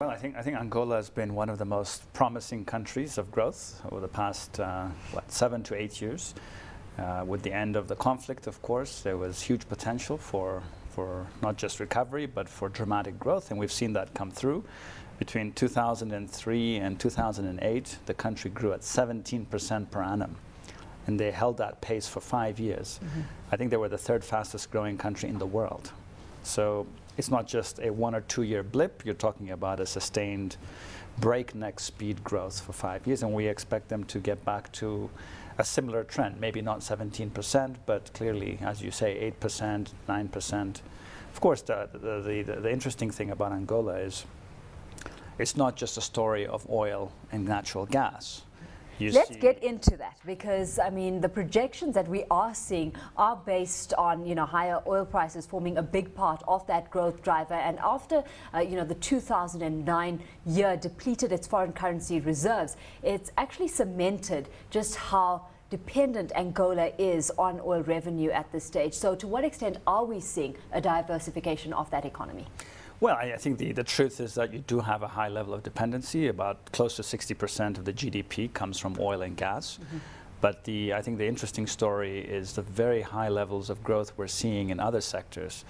Well, I think Angola has been one of the most promising countries of growth over the past 7 to 8 years. With the end of the conflict, of course, there was huge potential for not just recovery, but for dramatic growth, and we've seen that come through. Between 2003 and 2008, the country grew at 17% per annum, and they held that pace for 5 years. I think they were the third fastest growing country in the world. So it's not just a 1 or 2 year blip, you're talking about a sustained breakneck speed growth for 5 years, and we expect them to get back to a similar trend, maybe not 17%, but clearly, as you say, 8%, 9%. Of course, the interesting thing about Angola is it's not just a story of oil and natural gas. Let's get into that, because I mean the projections that we are seeing are based on higher oil prices forming a big part of that growth driver, and after the 2009 year depleted its foreign currency reserves, it's actually cemented just how dependent Angola is on oil revenue at this stage. So to what extent are we seeing a diversification of that economy? Well, I think the truth is that you do have a high level of dependency. About close to 60% of the GDP comes from oil and gas. But I think the interesting story is the very high levels of growth we're seeing in other sectors.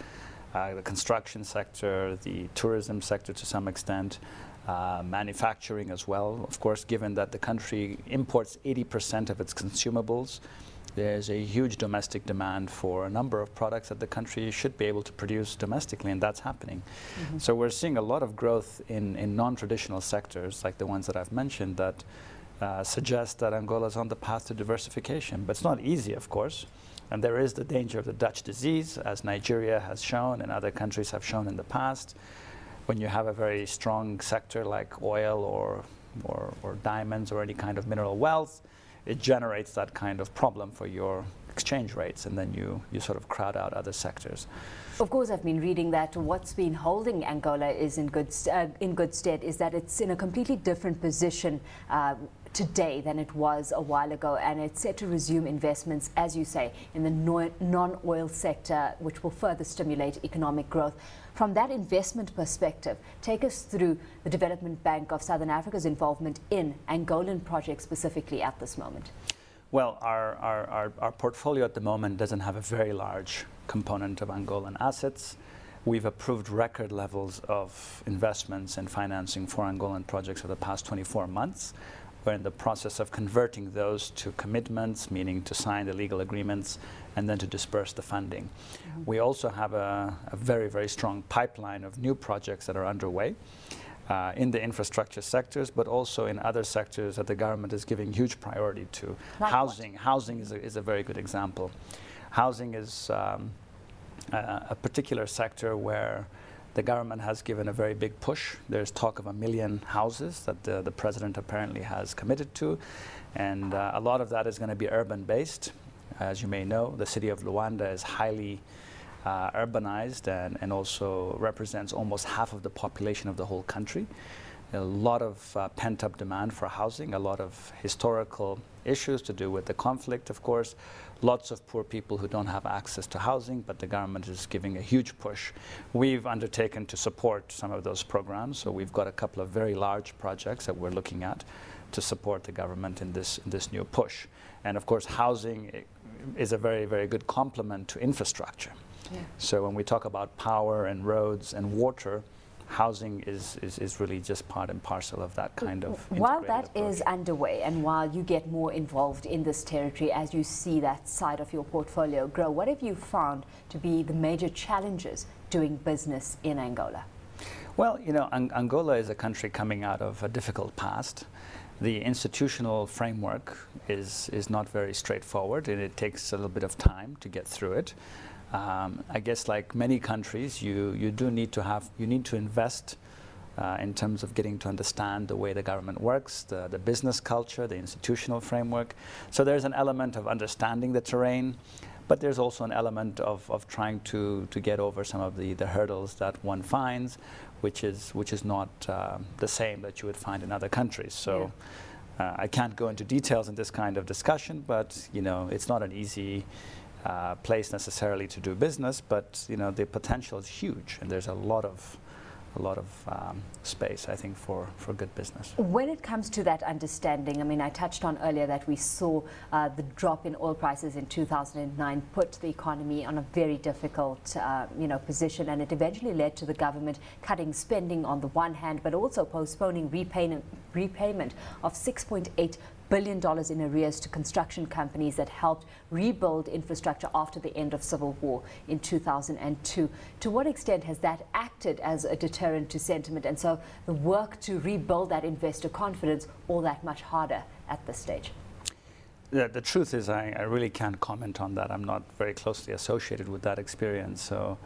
The construction sector, the tourism sector to some extent, manufacturing as well. Of course, given that the country imports 80% of its consumables, there's a huge domestic demand for a number of products that the country should be able to produce domestically, and that's happening. So we're seeing a lot of growth in non-traditional sectors, like the ones that I've mentioned, that suggest that Angola is on the path to diversification. But it's not easy, of course, and there is the danger of the Dutch disease, as Nigeria has shown and other countries have shown in the past. When you have a very strong sector like oil or diamonds or any kind of mineral wealth, it generates that kind of problem for your exchange rates, and then you sort of crowd out other sectors. Of course, I've been reading that what's been holding Angola is in good stead is that it's in a completely different position today than it was a while ago, and it's set to resume investments, as you say, in the non-oil sector, which will further stimulate economic growth. From that investment perspective, take us through the Development Bank of Southern Africa's involvement in Angolan projects specifically at this moment. Well, our portfolio at the moment doesn't have a very large component of Angolan assets. We've approved record levels of investments and financing for Angolan projects for the past 24 months. We're in the process of converting those to commitments, meaning to sign the legal agreements and then to disperse the funding. We also have a very, very strong pipeline of new projects that are underway in the infrastructure sectors, but also in other sectors that the government is giving huge priority to. Like housing. Housing is a very good example. Housing is a particular sector where the government has given a very big push. There's talk of 1 million houses that the president apparently has committed to, and a lot of that is going to be urban-based. As you may know, the city of Luanda is highly urbanized and also represents almost half of the population of the whole country. A lot of pent-up demand for housing, a lot of historical issues to do with the conflict, of course. Lots of poor people who don't have access to housing, but the government is giving a huge push. We've undertaken to support some of those programs, so we've got a couple of very large projects that we're looking at to support the government in this new push. And of course, housing is a very, very good complement to infrastructure. So when we talk about power and roads and water, housing is really just part and parcel of that kind of While that approach. is underway, and while you get more involved in this territory as you see that side of your portfolio grow, what have you found to be the major challenges doing business in Angola? Well, Angola is a country coming out of a difficult past. The institutional framework is not very straightforward, and it takes a little bit of time to get through it. I guess, like many countries, you need to invest in terms of getting to understand the way the government works, the business culture, the institutional framework. So there's an element of understanding the terrain, but there's also an element of trying to get over some of the hurdles that one finds, which is not the same that you would find in other countries. So I can't go into details in this kind of discussion, but it's not an easy place necessarily to do business, but the potential is huge, and there's a lot of space, I think, for good business. When it comes to that understanding, I mean, I touched on earlier that we saw the drop in oil prices in 2009 put the economy on a very difficult position, and it eventually led to the government cutting spending on the one hand, but also postponing repayment of $6.8 billion in arrears to construction companies that helped rebuild infrastructure after the end of civil war in 2002. To what extent has that acted as a deterrent to sentiment, and so the work to rebuild that investor confidence all that much harder at this stage? The truth is I really can't comment on that. I'm not very closely associated with that experience, so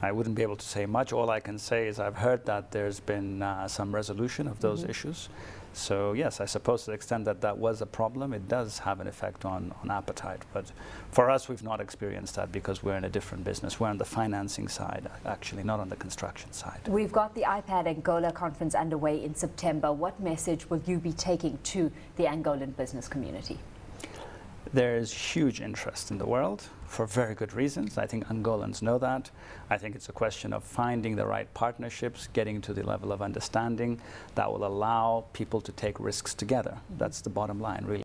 I wouldn't be able to say much. All I can say is I've heard that there's been some resolution of those issues. So yes, I suppose to the extent that that was a problem, it does have an effect on appetite. But for us, we've not experienced that because we're in a different business. We're on the financing side, actually, not on the construction side. We've got the iPAD Angola conference underway in September. What message will you be taking to the Angolan business community? There's huge interest in the world for very good reasons. I think Angolans know that. I think it's a question of finding the right partnerships, getting to the level of understanding that will allow people to take risks together. That's the bottom line, really.